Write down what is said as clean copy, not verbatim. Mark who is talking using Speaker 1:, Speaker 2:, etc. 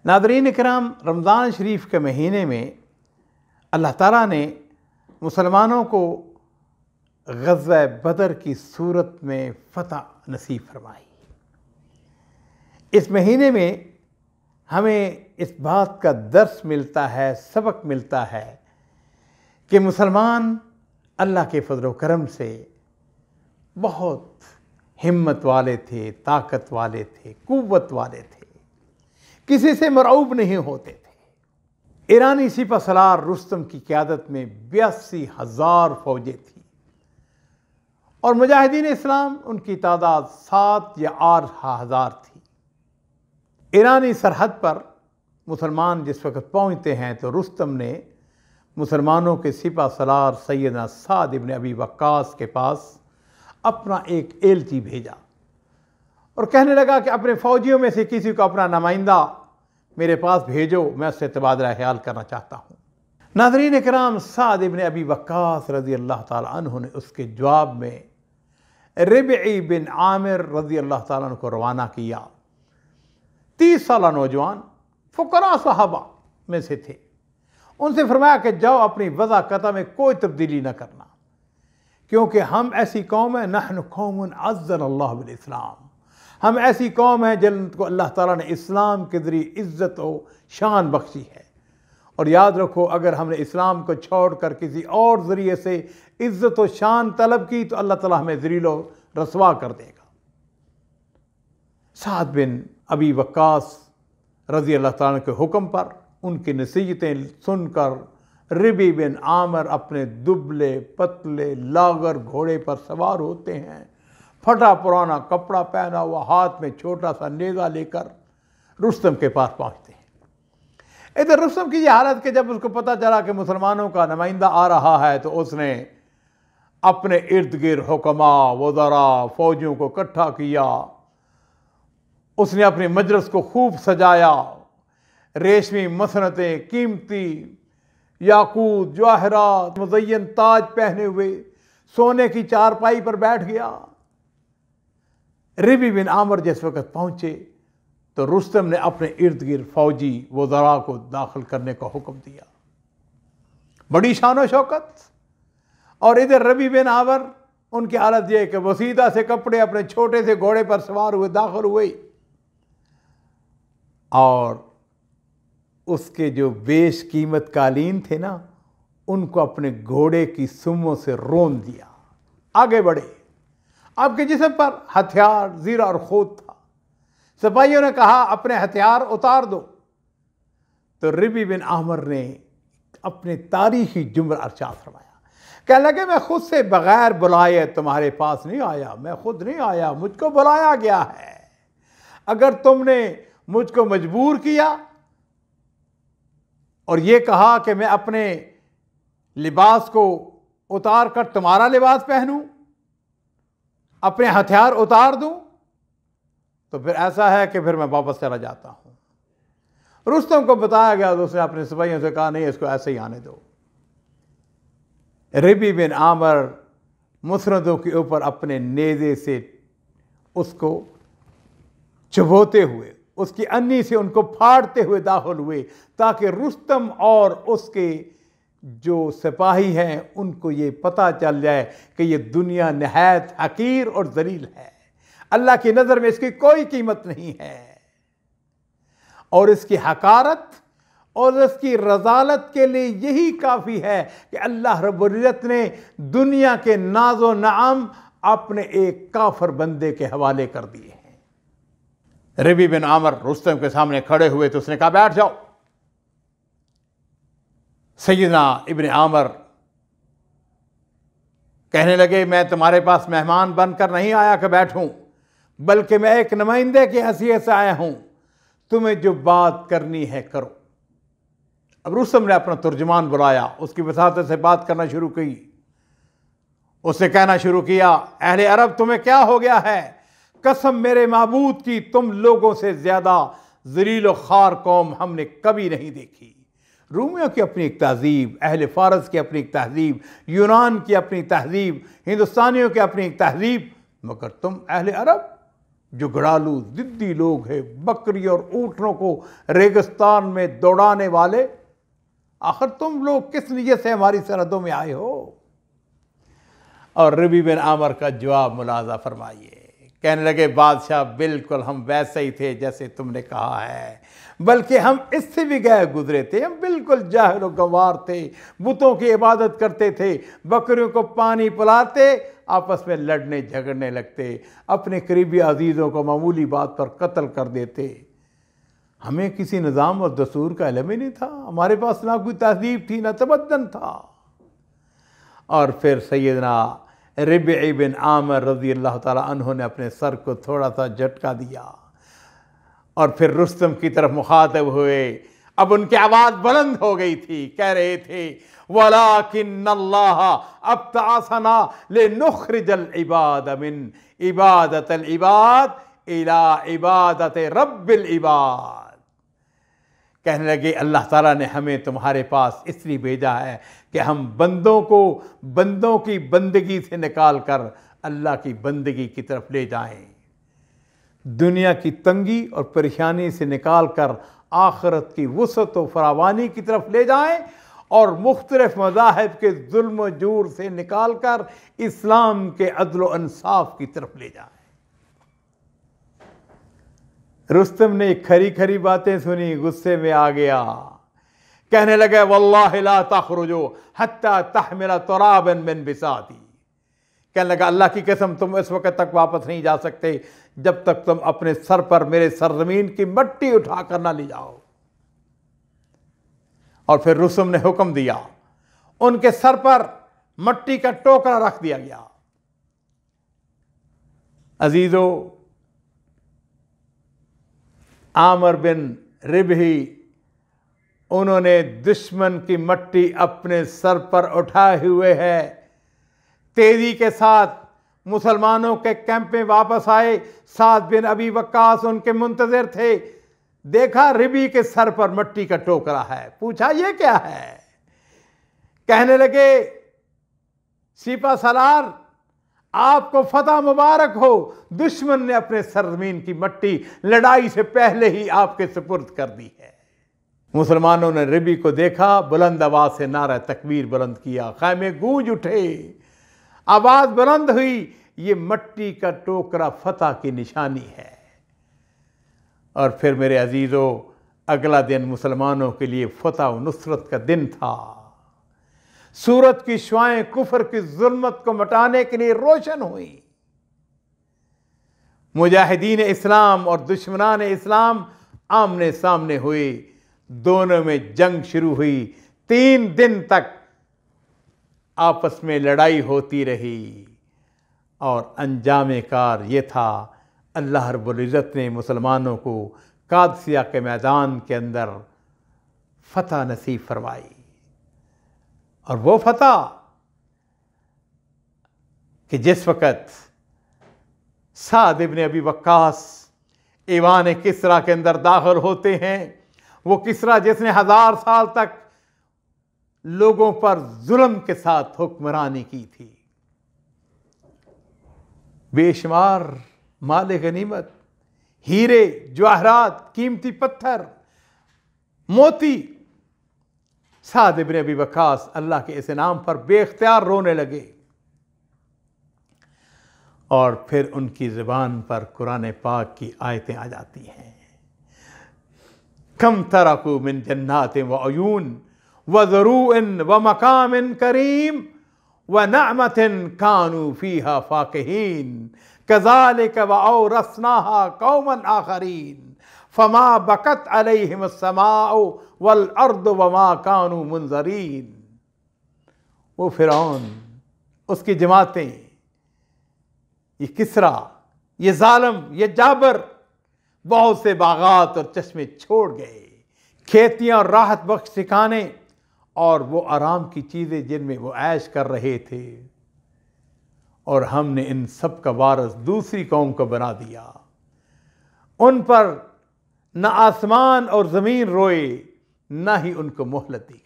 Speaker 1: नाज़रीन इकराम, रमज़ान शरीफ के महीने में अल्लाह ताला ने मुसलमानों को ग़ज़वा बदर की सूरत में फ़तह नसीब फरमाई। इस महीने में हमें इस बात का दर्स मिलता है, सबक मिलता है कि मुसलमान अल्लाह के फज़ल व करम से बहुत हिम्मत वाले थे, ताकत वाले थे, क़ुव्वत वाले थे, किसी से मरऊब नहीं होते थे। ईरानी सिपह सलार रुस्तम की क़यादत में 82,000 फ़ौजें थी और मुजाहिदीन इस्लाम उनकी तादाद 7 या 8,000 थी। ईरानी सरहद पर मुसलमान जिस वक़्त पहुँचते हैं तो रुस्तम ने मुसलमानों के सिपह सलार सैयदना साद इब्न अबी वक्कास के पास अपना एक एलची भेजा और कहने लगा कि अपने फ़ौजियों में से किसी को अपना नुमाइंदा मेरे पास भेजो, मैं उससे तबादला ख्याल करना चाहता हूँ। नाज़रीन इकराम, साद इब्न अबी वक्कास रज़ी अल्लाह ताला अन्हु ने उसके जवाब में रिबई बिन आमिर रज़ी अल्लाह ताला अन्हु को रवाना किया। 30 साल नौजवान फ़ुक़रा सहाबा में से थे। उनसे फरमाया कि जाओ अपनी वज़ा कता में कोई तब्दीली न करना, क्योंकि हम ऐसी कौम है, नहनु कौमुन अज़्ज़नल्लाहु बिल इस्लाम, हम ऐसी कौम है जिनको अल्लाह ताला ने इस्लाम के ज़रिए इज़्ज़त और शान बख्शी है। और याद रखो, अगर हमने इस्लाम को छोड़कर किसी और ज़रिए से इज़्ज़त और शान तलब की तो अल्लाह ताला हमें ज़लील और रसवा कर देगा। साद बिन अबी वक्कास रज़ी अल्लाह ताला के हुक्म पर उनकी नसीहतें सुनकर रिबई बिन आमिर अपने दुबले पतले लागर घोड़े पर सवार होते हैं, फटा पुराना कपड़ा पहना हुआ, हाथ में छोटा सा नेज़ा लेकर रुस्तम के पास पहुंचते हैं। इधर रुस्तम की यह हालत कि जब उसको पता चला कि मुसलमानों का नुमाइंदा आ रहा है तो उसने अपने इर्द गिर्द हुक्मा वज़रा फ़ौजियों को इकट्ठा किया। उसने अपने मजलिस को खूब सजाया, रेशमी मसनतें, कीमती याकूत जवाहरात मुज़य्यन ताज पहने हुए सोने की चारपाई पर बैठ गया। रिबई बिन आमिर जिस वक़्त पहुँचे तो रुस्तम ने अपने इर्द गिर्द फ़ौजी वज़रा को दाखिल करने का हुक्म दिया। बड़ी शान व शौकत। और इधर रिबई बिन आमिर, उनकी हालत यह कि वसीदा से कपड़े अपने छोटे से घोड़े पर सवार हुए दाखिल हुए और उसके जो बेश कीमत कालीन थे ना, उनको अपने घोड़े की सुमों से रोन दिया। आगे बढ़े। आपके जिस्म पर हथियार ज़ीरा और खूद था। सिपाहियों ने कहा अपने हथियार उतार दो, तो रिबई बिन आमिर ने अपने तारीखी जुमला इरशाद फरमाया। कहने लगे, मैं खुद से बगैर बुलाए तुम्हारे पास नहीं आया, मैं खुद नहीं आया, मुझको बुलाया गया है। अगर तुमने मुझको मजबूर किया और ये कहा कि मैं अपने लिबास को उतार कर तुम्हारा लिबास पहनूं, अपने हथियार उतार दूं, तो फिर ऐसा है कि फिर मैं वापस चला जाता हूं। रुस्तम को बताया गया तो उसने अपने सिपाहियों से कहा, नहीं, इसको ऐसे ही आने दो। रिबई बिन आमिर मुसनदों के ऊपर अपने नेज़े से उसको चुभोते हुए, उसकी अन्नी से उनको फाड़ते हुए दाखिल हुए, ताकि रुस्तम और उसके जो सिपाही हैं उनको ये पता चल जाए कि ये दुनिया नहायत हकीर और जलील है, अल्लाह की नज़र में इसकी कोई कीमत नहीं है। और इसकी हकारत और इसकी रज़ालत के लिए यही काफ़ी है कि अल्लाह रब्बुल इज़्ज़त ने दुनिया के नाज़ो नाम अपने एक काफिर बंदे के हवाले कर दिए हैं। रिबई बिन आमिर रुस्तम के सामने खड़े हुए तो उसने कहा, बैठ जाओ। सैयदना इब्न आमिर कहने लगे, मैं तुम्हारे पास मेहमान बनकर नहीं आया कि बैठूं, बल्कि मैं एक नुमाइंदे की हैसियत से आया हूं, तुम्हें जो बात करनी है करो। अब रुस्तम ने अपना तर्जुमान बुलाया, उसकी वसातत से बात करना शुरू की। उसने कहना शुरू किया, अहले अरब तुम्हें क्या हो गया है? कसम मेरे माबूद की, तुम लोगों से ज्यादा ज़लील व ख़ार कौम हमने कभी नहीं देखी। रूमियों की अपनी एक तहजीब, अहले फ़ारस की अपनी एक तहजीब, यूनान की अपनी तहजीब, हिंदुस्तानियों की अपनी एक तहजीब, मगर तुम अहले अरब जुगड़ालू जिद्दी लोग हैं, बकरी और ऊँटों को रेगिस्तान में दौड़ाने वाले, आखिर तुम लोग किस नीयत से हमारी सरहदों में आए हो? और रबी बिन आमर का जवाब मुलाजा फरमाइए। कहने लगे, बादशाह बिल्कुल हम वैसे ही थे जैसे तुमने कहा है, बल्कि हम इससे भी गए गुजरे थे। हम बिल्कुल जाहिल और गंवार थे, बुतों की इबादत करते थे, बकरियों को पानी पिलाते, आपस में लड़ने झगड़ने लगते, अपने करीबी अजीज़ों को मामूली बात पर कत्ल कर देते। हमें किसी निज़ाम और दस्तूर का इल्म ही नहीं था, हमारे पास ना कोई तहजीब थी ना तमद्दन था। और फिर सैयदना रबी बिन आमिर रज़ी अल्लाह ताला अन्हु ने अपने सर को थोड़ा सा झटका दिया और फिर रुस्तम की तरफ मुखातब हुए। अब उनकी आवाज़ बुलंद हो गई थी, कह रहे थे, वलाकिन्नल्लाह अब्तअसना लिनुख्रिजल इबाद मिन इबादतिल इबाद इला इबादत रब्बिल इबाद। कहने लगे, अल्लाह ताला ने हमें तुम्हारे पास इसलिए भेजा है कि हम बंदों को बंदों की बंदगी से निकाल कर अल्लाह की बंदगी की तरफ ले जाएं, दुनिया की तंगी और परेशानी से निकाल कर आखिरत की वुसअत व फरावानी की तरफ ले जाएं, और मुख्तलिफ मज़ाहिब के जुल्म जूर से निकाल कर इस्लाम के अदल व इंसाफ की तरफ ले जाएं। रुस्तम ने खरी खरी बातें सुनी, गुस्से में आ गया, कहने लगे, वल्लाहि ला तखरुजू हत्ता तहमिला तुराबन मिन बिसाती। कहने लगा, अल्लाह की कसम तुम इस वक्त तक वापस नहीं जा सकते जब तक तुम अपने सर पर मेरे सरजमीन की मट्टी उठाकर ना ले जाओ। और फिर रुस्तम ने हुक्म दिया, उनके सर पर मट्टी का टोकरा रख दिया गया। अजीजों, आमिर बिन रिबही, उन्होंने दुश्मन की मट्टी अपने सर पर उठाए हुए है, तेजी के साथ मुसलमानों के कैंप में वापस आए। साद बिन अबी वक्कास उनके मुंतजर थे, देखा रिबी के सर पर मट्टी का टोकरा है, पूछा ये क्या है? कहने लगे, सिपा सलार आपको फतह मुबारक हो, दुश्मन ने अपने सरजमीन की मट्टी लड़ाई से पहले ही आपके सुपुर्द कर दी है। मुसलमानों ने रिबी को देखा, बुलंद आवाज से नारा तकबीर बुलंद किया, खैमे गूंज उठे, आवाज बुलंद हुई, ये मट्टी का टोकरा फतह की निशानी है। और फिर मेरे अजीजों, अगला दिन मुसलमानों के लिए फतह व नुसरत का दिन था। सूरत की शुआएं कुफर की जुल्मत को मिटाने के लिए रोशन हुई। मुजाहिदीन इस्लाम और दुश्मनान इस्लाम आमने सामने हुए, दोनों में जंग शुरू हुई। 3 दिन तक आपस में लड़ाई होती रही और अंजाम कार ये था, अल्लाह रब्बुल इज़्ज़त ने मुसलमानों को कादसिया के मैदान के अंदर फतह नसीब फरमाई। और वो फतह कि जिस वक़्त साद इब्न अबी वक्कास ईवान किसरा के अंदर दाखिल होते हैं, वो किसरा जिसने 1000 साल तक लोगों पर जुल्म के साथ हुक्मरानी की थी, बेशुमार माल गनीमत, हीरे जवाहरात, कीमती पत्थर, मोती, साद इब्न अबी वक्कास अल्लाह के इस इनाम पर बेख्तियार रोने लगे। और फिर उनकी ज़ुबान पर कुरान पाक की आयतें आ जाती हैं, कम तरकू मिन जन्नातिन व अयून व ज़रूइन व मकामिन करीम व नअमतिन कानू फीहा फाकिहीन कज़ालिक व औरसनाहा कौमन आखरीन फमा बकत अलैहिम अस्समाउ वल अर्द वमा कानू मुनज़रीन। वो फिरौन, उसकी जमातें, ये किसरा, ये जालिम, ये जाबर बहुत से बागात और चश्मे छोड़ गए, खेतियां और राहत बख्श ठिकाने और वो आराम की चीज़ें जिनमें वो ऐश कर रहे थे, और हमने इन सब का वारिस दूसरी कौम को बना दिया। उन पर न आसमान और ज़मीन रोए, न ही उनको मोहलत दी।